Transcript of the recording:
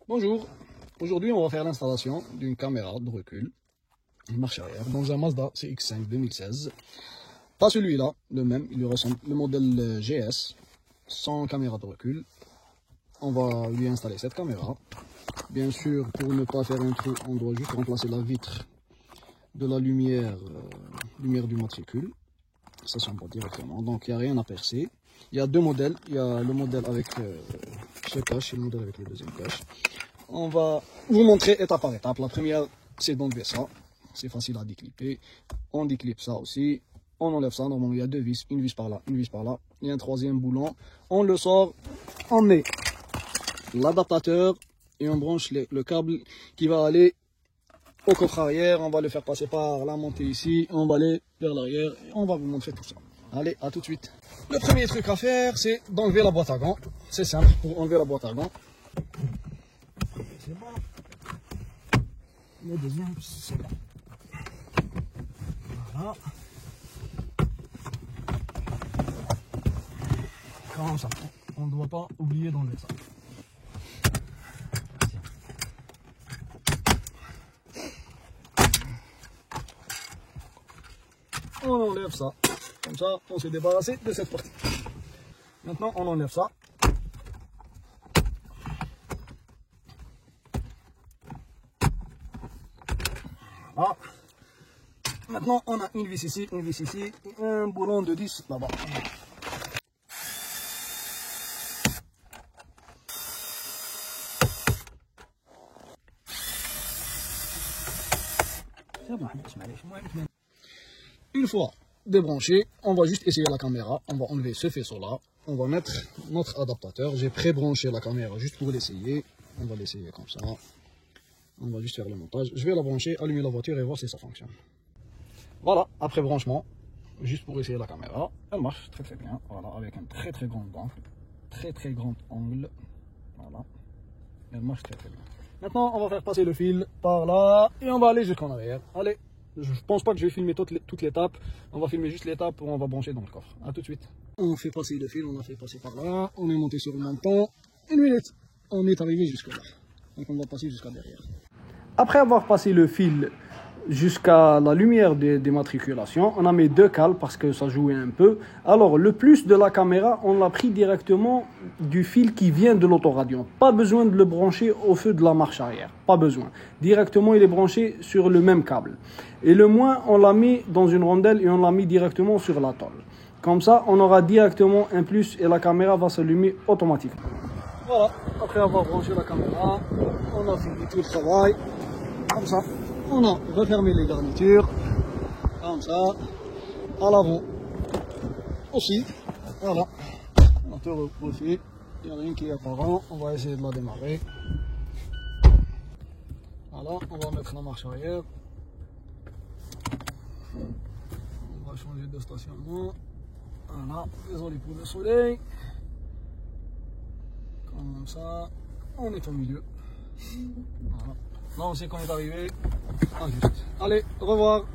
Bonjour, aujourd'hui on va faire l'installation d'une caméra de recul, marche arrière, dans un Mazda CX-5 2016. Pas celui-là, le même, il lui ressemble, le modèle GS, sans caméra de recul. On va lui installer cette caméra. Bien sûr, pour ne pas faire un trou, on doit juste remplacer la vitre de la lumière, lumière du matricule. Ça s'en va directement, donc il n'y a rien à percer. Il y a deux modèles, il y a le modèle avec ce cache et le modèle avec le deuxième cache. On va vous montrer étape par étape. La première, c'est d'enlever ça. C'est facile à déclipper. On déclipe ça aussi. On enlève ça. Normalement, il y a deux vis. Une vis par là, une vis par là. Il y a un troisième boulon. On le sort. On met l'adaptateur et on branche le câble qui va aller au coffre arrière. On va le faire passer par la montée ici. On va aller vers l'arrière et on va vous montrer tout ça. Allez, à tout de suite. Le premier truc à faire, c'est d'enlever la boîte à gants. C'est simple pour enlever la boîte à gants. C'est bon. Le deuxième, c'est bon. Voilà. Comme ça. On ne doit pas oublier d'enlever ça. On enlève ça. Comme ça, on s'est débarrassé de cette partie. Maintenant, on enlève ça. Voilà. Maintenant, on a une vis ici et un boulon de 10 là-bas. Une fois débranché, on va juste essayer la caméra. On va enlever ce faisceau-là. On va mettre notre adaptateur. J'ai pré-branché la caméra juste pour l'essayer. On va l'essayer comme ça. On va juste faire le montage. Je vais la brancher, allumer la voiture et voir si ça fonctionne. Voilà, après branchement, juste pour essayer la caméra, elle marche très très bien. Voilà, avec un très grand gonfle, très grand angle. Voilà, elle marche très bien. Maintenant, on va faire passer le fil par là et on va aller jusqu'en arrière. Allez, je pense pas que je vais filmer toute l'étape. On va filmer juste l'étape où on va brancher dans le coffre. A tout de suite. On fait passer le fil, on a fait passer par là. On est monté sur le montant. Une minute, on est arrivé jusque là. Donc on va passer jusqu'à derrière. Après avoir passé le fil jusqu'à la lumière des matriculations, on a mis deux cales parce que ça jouait un peu. Alors le plus de la caméra, on l'a pris directement du fil qui vient de l'autoradio. Pas besoin de le brancher au feu de la marche arrière, pas besoin. Directement il est branché sur le même câble. Et le moins, on l'a mis dans une rondelle et on l'a mis directement sur la tôle. Comme ça, on aura directement un plus et la caméra va s'allumer automatiquement. Voilà, après avoir branché la caméra, on a fini tout le travail. Comme ça, on a refermé les garnitures, comme ça, à l'avant aussi, voilà, moteur aussi, il y en a une qui est apparent, on va essayer de la démarrer, voilà, on va mettre la marche arrière, on va changer de stationnement, voilà, désolé pour le soleil, comme ça, on est au milieu, voilà. Là, on sait qu'on est arrivé. Ah, juste. Allez, au revoir.